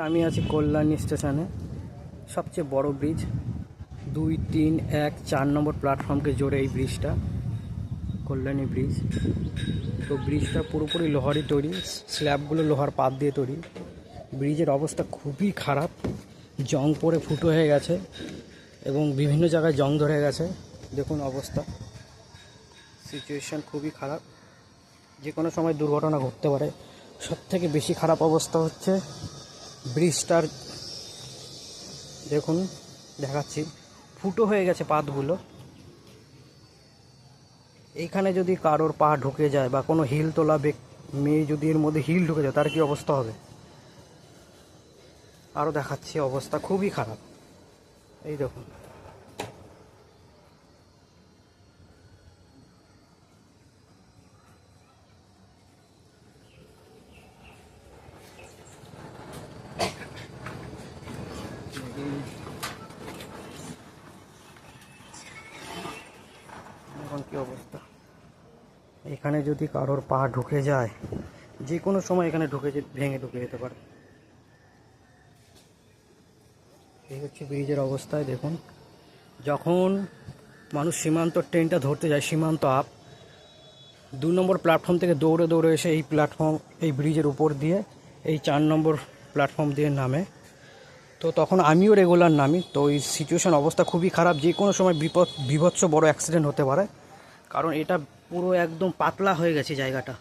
আমি আছি কল্যাণী স্টেশনে, সবচেয়ে বড় ব্রিজ 2, 3, 1, 4 নম্বর প্ল্যাটফর্মকে জোড়ে এই ব্রিজটা, কল্যাণী ব্রিজ। তো ব্রিজটা পুরোপুরি লোহারই তৈরি, স্ল্যাবগুলো লোহার পাত দিয়ে তৈরি। ব্রিজের অবস্থা খুবই খারাপ, জং পড়ে ফুটো হয়ে গেছে এবং বিভিন্ন জায়গায় জং ধরে গেছে। দেখুন অবস্থা, সিচুয়েশান খুবই খারাপ, যে কোনো সময় দুর্ঘটনা ঘটতে পারে। সবথেকে বেশি খারাপ অবস্থা হচ্ছে ব্রিজটার, দেখুন দেখাচ্ছি, ফুটো হয়ে গেছে পাতগুলো। এইখানে যদি কারোর পা ঢুকে যায় বা কোনো হিল তোলা মেয়ে যদি এর মধ্যে হিল ঢুকে যায়, তার কি অবস্থা হবে। আরও দেখাচ্ছি, অবস্থা খুবই খারাপ। এই দেখুন, এখন কি অবস্থা। এখানে যদি কারোর পা ঢুকে যায়, যে কোনো সময় এখানে ভেঙে ঢুকে যেতে পারে। এই হচ্ছে ব্রিজের অবস্থায়। দেখুন, যখন মানুষ সীমান্ত ট্রেনটা ধরতে যায়, সীমান্ত আপ 2 নম্বর প্ল্যাটফর্ম থেকে দৌড়ে দৌড়ে এসে এই ব্রিজের উপর দিয়ে এই 4 নম্বর প্ল্যাটফর্ম দিয়ে নামে। তো তখন আমিও রেগুলার নামি। তো এই সিচুয়েশান অবস্থা খুবই খারাপ, যে কোনো সময় বিভৎস বড় অ্যাক্সিডেন্ট হতে পারে, কারণ এটা পুরো একদম পাতলা হয়ে গেছে জায়গাটা।